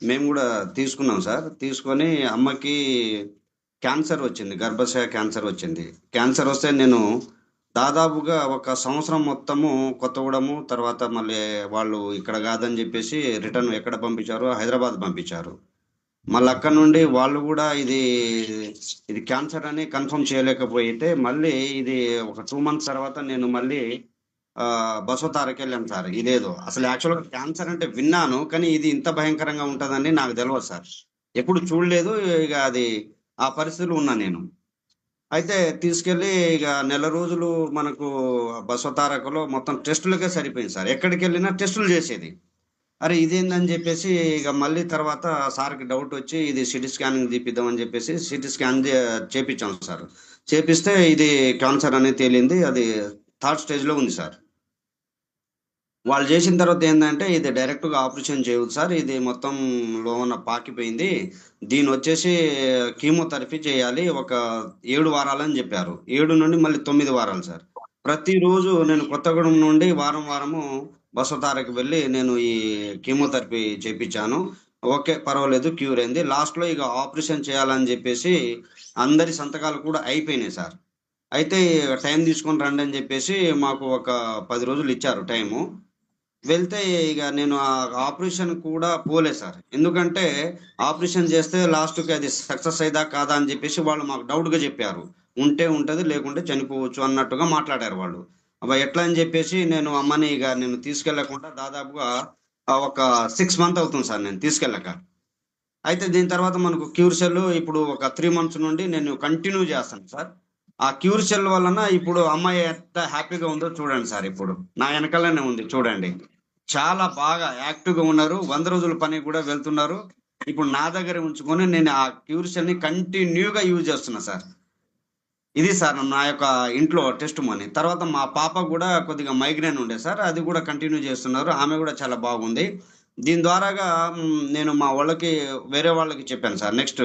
మేము కూడా తీసుకున్నాం సార్. తీసుకొని అమ్మకి క్యాన్సర్ వచ్చింది. గర్భాశయ క్యాన్సర్ వచ్చింది. క్యాన్సర్ వస్తే నేను దాదాపుగా ఒక సంవత్సరం మొత్తము కొత్తగూడెము, తర్వాత మళ్ళీ వాళ్ళు ఇక్కడ కాదని చెప్పేసి రిటర్న్ ఎక్కడ పంపించారు, హైదరాబాద్ పంపించారు. మళ్ళీ అక్కడ నుండి వాళ్ళు కూడా ఇది క్యాన్సర్ అని కన్ఫర్మ్ చేయలేకపోతే మళ్ళీ ఇది ఒక 2 మంత్స్ తర్వాత నేను మళ్ళీ బసవతారకి వెళ్ళాను సార్. ఇదేదో అసలు యాక్చువల్గా క్యాన్సర్ అంటే విన్నాను, కానీ ఇది ఇంత భయంకరంగా ఉంటుందని నాకు తెలియదు సార్. ఎప్పుడు చూడలేదు. ఇక అది ఆ పరిస్థితులు ఉన్నా నేను. అయితే తీసుకెళ్ళి ఇక నెల రోజులు మనకు బసవతారకలో మొత్తం టెస్టులకే సరిపోయింది సార్. ఎక్కడికి వెళ్ళినా టెస్టులు చేసేది. అరే ఇదేందని చెప్పేసి ఇక మళ్ళీ తర్వాత సార్కి డౌట్ వచ్చి ఇది సిటీ స్కానింగ్ తీపిద్దామని చెప్పేసి సిటీ స్కాన్ చేపించాం సార్. చేపిస్తే ఇది క్యాన్సర్ అనేది తేలింది. అది 3rd స్టేజ్లో ఉంది సార్. వాళ్ళు చేసిన తర్వాత ఏంటంటే ఇది డైరెక్ట్గా ఆపరేషన్ చేయదు సార్, ఇది మొత్తం లోన పాకిపోయింది, దీని వచ్చేసి కీమోథెరపీ చేయాలి, ఒక 7 వారాలని చెప్పారు. 7 నుండి మళ్ళీ 9 వారాలు సార్. ప్రతిరోజు నేను కొత్తగూడెం నుండి వారం వారము బసవతారకి వెళ్ళి నేను ఈ కీమోథెరపీ చేపించాను. ఓకే, పర్వాలేదు, క్యూర్ అయింది. లాస్ట్లో ఇక ఆపరేషన్ చేయాలని చెప్పేసి అందరి సంతకాలు కూడా అయిపోయినాయి సార్. అయితే టైం తీసుకొని రండి అని చెప్పేసి మాకు ఒక 10 రోజులు ఇచ్చారు టైము. వెళ్తే ఇక నేను ఆ ఆపరేషన్ కూడా పోలే సార్. ఎందుకంటే ఆపరేషన్ చేస్తే లాస్ట్కి అది సక్సెస్ అయ్యేదా కాదా అని చెప్పేసి వాళ్ళు మాకు డౌట్గా చెప్పారు. ఉంటే ఉంటుంది, లేకుంటే చనిపోవచ్చు అన్నట్టుగా మాట్లాడారు వాళ్ళు. అబ్బా ఎట్లా అని చెప్పేసి నేను అమ్మని ఇక నేను తీసుకెళ్లకుండా దాదాపుగా ఒక 6 మంత్ అవుతుంది సార్ నేను తీసుకెళ్ళక. అయితే దీని తర్వాత మనకు క్యూర్ సెల్ ఇప్పుడు ఒక 3 మంత్స్ నుండి నేను కంటిన్యూ చేస్తాను సార్. ఆ క్యూర్ సెల్ వలన ఇప్పుడు అమ్మాయి ఎంత హ్యాపీగా ఉందో చూడండి సార్. ఇప్పుడు నా వెనకాలనే ఉంది చూడండి. చాలా బాగా యాక్టివ్గా ఉన్నారు. 100 రోజుల పని కూడా వెళ్తున్నారు. ఇప్పుడు నా దగ్గర ఉంచుకొని నేను ఆ క్యూర్షన్ ని కంటిన్యూగా యూజ్ చేస్తున్నా సార్. ఇది సార్ నా యొక్క ఇంట్లో టెస్ట్ మనీ. తర్వాత మా పాప కూడా కొద్దిగా మైగ్రేన్ ఉండే సార్, అది కూడా కంటిన్యూ చేస్తున్నారు. ఆమె కూడా చాలా బాగుంది. దీని ద్వారాగా నేను మా వాళ్ళకి వేరే వాళ్ళకి చెప్పాను సార్ నెక్స్ట్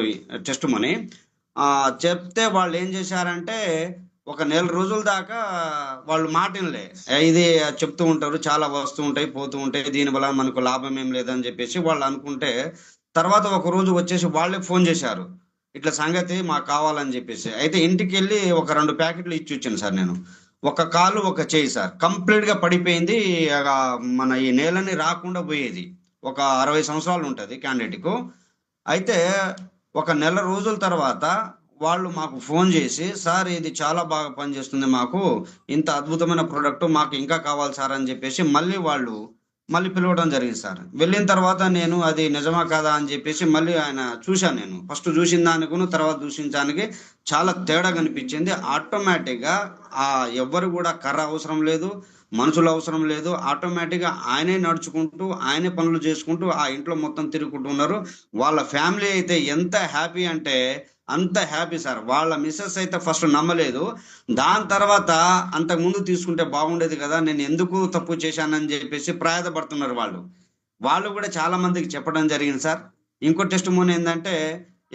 టెస్ట్ మనీ. చెప్తే వాళ్ళు ఏం చేశారంటే ఒక నెల రోజుల దాకా వాళ్ళు మాటినలే. ఇది చెప్తూ ఉంటారు, చాలా వస్తూ ఉంటాయి పోతూ ఉంటాయి, దీనివల్ల మనకు లాభం ఏం లేదని చెప్పేసి వాళ్ళు అనుకుంటే, తర్వాత ఒక రోజు వచ్చేసి వాళ్ళే ఫోన్ చేశారు, ఇట్లా సంగతి మాకు కావాలని చెప్పేసి. అయితే ఇంటికి వెళ్ళి ఒక 2 ప్యాకెట్లు ఇచ్చి వచ్చాను సార్ నేను. ఒక కాలు ఒక చేయి సార్ కంప్లీట్ గా పడిపోయింది. ఆ మన ఈ నేలని రాకుండా పోయేది. ఒక 60 సంవత్సరాలు ఉంటుంది క్యాండిడేట్కు. అయితే ఒక నెల రోజుల తర్వాత వాళ్ళు మాకు ఫోన్ చేసి, సార్ ఇది చాలా బాగా పనిచేస్తుంది, మాకు ఇంత అద్భుతమైన ప్రోడక్ట్ మాకు ఇంకా కావాలి సార్ అని చెప్పేసి మళ్ళీ పిలవడం జరిగింది సార్. వెళ్ళిన తర్వాత నేను అది నిజమా కాదా అని చెప్పేసి మళ్ళీ ఆయన చూశాను. నేను ఫస్ట్ చూసిన దానికి తర్వాత చూసిన దానికి చాలా తేడా కనిపించింది. ఆటోమేటిక్గా ఆ ఎవ్వరు కూడా కర్ర అవసరం లేదు, మనుషులు అవసరం లేదు. ఆటోమేటిక్గా ఆయనే నడుచుకుంటూ ఆయనే పనులు చేసుకుంటూ ఆ ఇంట్లో మొత్తం తిరుగుకుంటున్నారు. వాళ్ళ ఫ్యామిలీ అయితే ఎంత హ్యాపీ అంటే అంత హ్యాపీ సార్. వాళ్ళ మిస్సెస్ అయితే ఫస్ట్ నమ్మలేదు. దాని తర్వాత అంతకు ముందు తీసుకుంటే బాగుండేది కదా, నేను ఎందుకు తప్పు చేశానని చెప్పేసి ప్రయాసపడుతున్నారు వాళ్ళు. వాళ్ళు కూడా చాలా మందికి చెప్పడం జరిగింది సార్. ఇంకో టెస్ట్ మోన్ ఏంటంటే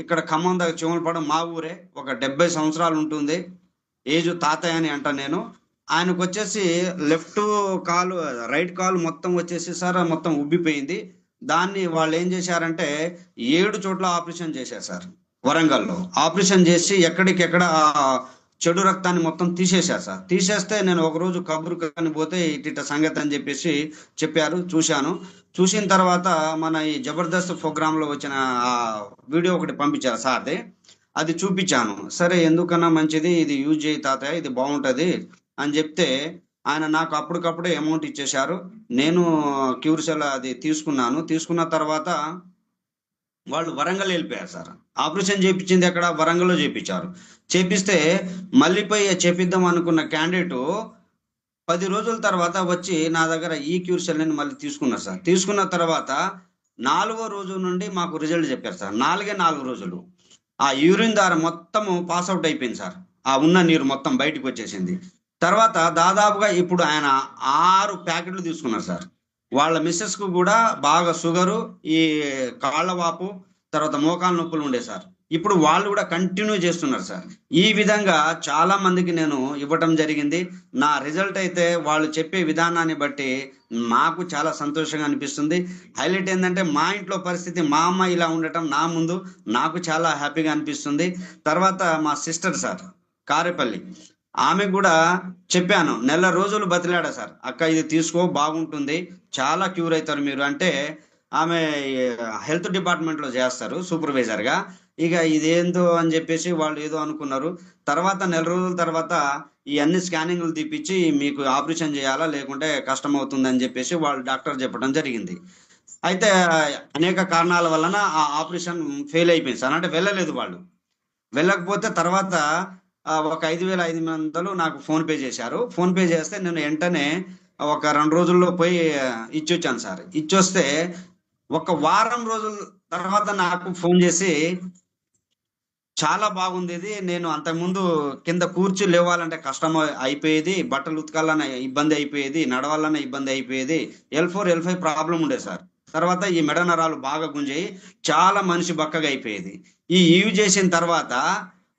ఇక్కడ ఖమ్మం దగ్గర చెవులపడం మా ఊరే, ఒక 70 సంవత్సరాలు ఉంటుంది ఏజ్, తాతయ్య అని అంట నేను. ఆయనకు వచ్చేసి లెఫ్ట్ కాలు రైట్ కాలు మొత్తం వచ్చేసి సార్ మొత్తం ఉబ్బిపోయింది. దాన్ని వాళ్ళు ఏం చేశారంటే 7 చోట్ల ఆపరేషన్ చేశారు సార్. వరంగల్లో ఆపరేషన్ చేసి ఎక్కడికెక్కడ చెడు రక్తాన్ని మొత్తం తీసేశారు సార్. తీసేస్తే నేను ఒకరోజు కబురు కానీ పోతే ఇట సంగతి అని చెప్పేసి చెప్పారు. చూశాను. చూసిన తర్వాత మన ఈ జబర్దస్త్ ప్రోగ్రాంలో వచ్చిన ఆ వీడియో ఒకటి పంపించారు సార్ది, అది చూపించాను. సరే ఎందుకన్నా మంచిది, ఇది యూజ్ చేయి తాతయ్య, ఇది బాగుంటుంది అని చెప్తే ఆయన నాకు అప్పటికప్పుడే అమౌంట్ ఇచ్చేశారు. నేను క్యూర్సెల్ అది తీసుకున్నాను. తీసుకున్న తర్వాత వాళ్ళు వరంగల్ వెళ్ళిపోయారు సార్. ఆపరేషన్ చేయించింది ఎక్కడ, వరంగల్లో చేయించారు. చేపిస్తే మళ్ళీ పోయి చేపిద్దాం అనుకున్న క్యాండిడేట్ 10 రోజుల తర్వాత వచ్చి నా దగ్గర ఈ క్యూర్సెల్ ని మళ్ళీ తీసుకున్నారు సార్. తీసుకున్న తర్వాత 4వ రోజు నుండి మాకు రిజల్ట్ చెప్పారు సార్. 4 రోజులు ఆ యూరిన్ ద్వారా మొత్తము పాస్ అవుట్ అయిపోయింది సార్. ఆ ఉన్న నీరు మొత్తం బయటకు వచ్చేసింది. తర్వాత దాదాపుగా ఇప్పుడు ఆయన 6 ప్యాకెట్లు తీసుకున్నారు సార్. వాళ్ళ మిస్సెస్ కు కూడా బాగా షుగరు, ఈ కాళ్ళ వాపు, తర్వాత మోకాలు నొప్పులు ఉండే సార్. ఇప్పుడు వాళ్ళు కూడా కంటిన్యూ చేస్తున్నారు సార్. ఈ విధంగా చాలా మందికి నేను ఇవ్వటం జరిగింది. నా రిజల్ట్ అయితే వాళ్ళు చెప్పే విధానాన్ని బట్టి నాకు చాలా సంతోషంగా అనిపిస్తుంది. హైలైట్ ఏంటంటే మా ఇంట్లో పరిస్థితి, మా అమ్మ ఇలా ఉండటం నా ముందు నాకు చాలా హ్యాపీగా అనిపిస్తుంది. తర్వాత మా సిస్టర్ సార్ కారేపల్లి, ఆమె కూడా చెప్పాను, నెల రోజులు బతిలాడా సార్, అక్క ఇది తీసుకో బాగుంటుంది, చాలా క్యూర్ అవుతారు మీరు అంటే. ఆమె హెల్త్ డిపార్ట్మెంట్లో చేస్తారు సూపర్వైజర్గా. ఇక ఇదేందో అని చెప్పేసి వాళ్ళు ఏదో అనుకున్నారు. తర్వాత నెల రోజుల తర్వాత ఈ అన్ని స్కానింగ్లు తీపిచ్చి మీకు ఆపరేషన్ చేయాలా లేకుంటే కష్టం అవుతుంది అని చెప్పేసి వాళ్ళు డాక్టర్ చెప్పడం జరిగింది. అయితే అనేక కారణాల వలన ఆ ఆపరేషన్ ఫెయిల్ అయిపోయింది సార్. అంటే వెళ్ళలేదు వాళ్ళు. వెళ్ళకపోతే తర్వాత ఒక 5,500 నాకు ఫోన్ పే చేశారు. ఫోన్ పే చేస్తే నేను వెంటనే ఒక 2 రోజుల్లో పోయి ఇచ్చొచ్చాను సార్. ఇచ్చొస్తే ఒక వారం రోజుల తర్వాత నాకు ఫోన్ చేసి, చాలా బాగుంది ఇది, నేను అంతకుముందు కింద కూర్చి లేవాలంటే కష్టం అయిపోయేది, బట్టలు ఉతకాలన్న ఇబ్బంది అయిపోయేది, నడవాలన్న ఇబ్బంది అయిపోయేది, L4 L5 ప్రాబ్లం ఉండే సార్. తర్వాత ఈ మెడ నరాలు బాగా గుంజాయి, చాలా మనిషి బక్కగా అయిపోయేది. ఈ యూజ్ చేసిన తర్వాత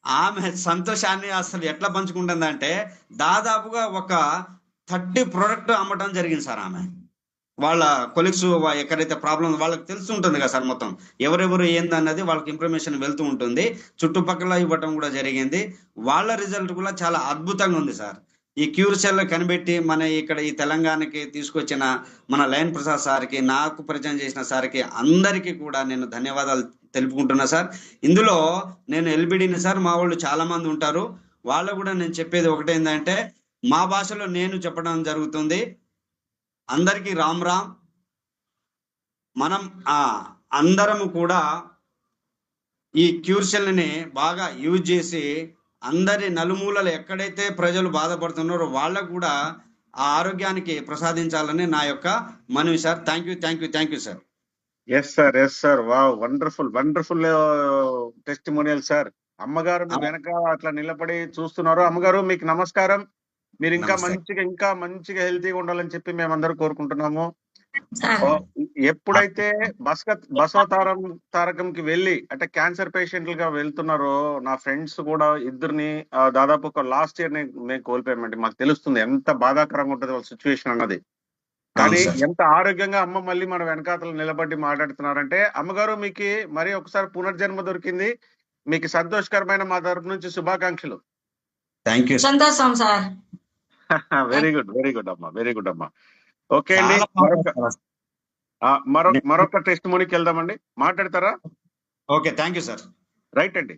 ఆమె సంతోషాన్ని అసలు ఎట్లా పంచుకుంటుందంటే, దాదాపుగా ఒక 30 ప్రోడక్ట్ అమ్మటం జరిగింది సార్. ఆమె వాళ్ళ కొలీగ్స్ ఎక్కడైతే ప్రాబ్లం వాళ్ళకి తెలిసి ఉంటుంది కదా సార్, మొత్తం ఎవరెవరు ఏందన్నది వాళ్ళకి ఇన్ఫర్మేషన్ వెళ్తూ ఉంటుంది. చుట్టుపక్కల ఇవ్వటం కూడా జరిగింది. వాళ్ళ రిజల్ట్ కూడా చాలా అద్భుతంగా ఉంది సార్. ఈ క్యూర్ సెల్ కనిపెట్టి మన ఇక్కడ ఈ తెలంగాణకి తీసుకొచ్చిన మన లయన్ ప్రసాద్ సార్కి, నాకు పరిచయం చేసిన సార్కి, అందరికీ కూడా నేను ధన్యవాదాలు తెలుపుకుంటున్నా సార్. ఇందులో నేను ఎల్బిడిని సార్, మా వాళ్ళు చాలా మంది ఉంటారు, వాళ్ళకు కూడా నేను చెప్పేది ఒకటేందంటే, మా భాషలో నేను చెప్పడం జరుగుతుంది. అందరికీ రామ్ రామ్. మనం అందరము కూడా ఈ క్యూర్ ని బాగా యూజ్ చేసి అందరి నలుమూలలు ఎక్కడైతే ప్రజలు బాధపడుతున్నారో వాళ్ళకు కూడా ఆ ఆరోగ్యానికి ప్రసాదించాలని నా యొక్క మనవి sir. Thank you sir. Yes sir. Wow, wonderful testimonial sir. అమ్మగారు మీ వెనక అట్లా నిలబడి చూస్తున్నారు. అమ్మగారు మీకు నమస్కారం. మీరు ఇంకా మంచిగా హెల్తీగా ఉండాలని చెప్పి మేమందరం కోరుకుంటున్నాము. ఎప్పుడైతే బసవ తారకంకి వెళ్ళి అంటే క్యాన్సర్ పేషెంట్లుగా వెళ్తున్నారో, నా ఫ్రెండ్స్ కూడా ఇద్దరిని దాదాపు ఒక లాస్ట్ ఇయర్ మేము కోల్పోయామండి. మాకు తెలుస్తుంది ఎంత బాధాకరంగా ఉంటుంది వాళ్ళ సిచ్యువేషన్ అన్నది. కానీ ఎంత ఆరోగ్యంగా అమ్మ మళ్ళీ మన వెనకాతలు నిలబడి మాట్లాడుతున్నారంటే, అమ్మగారు మీకు మరి ఒకసారి పునర్జన్మ దొరికింది. మీకు సంతోషకరమైన మా తరపు నుంచి శుభాకాంక్షలు. Thank you. సంతోషం సార్. వెరీ గుడ్ అమ్మా. ఓకే అండి, మరొక టెస్ట్ మోనీకి వెళ్దామండి. మాట్లాడతారా? Okay, thank you sir. Right అండి.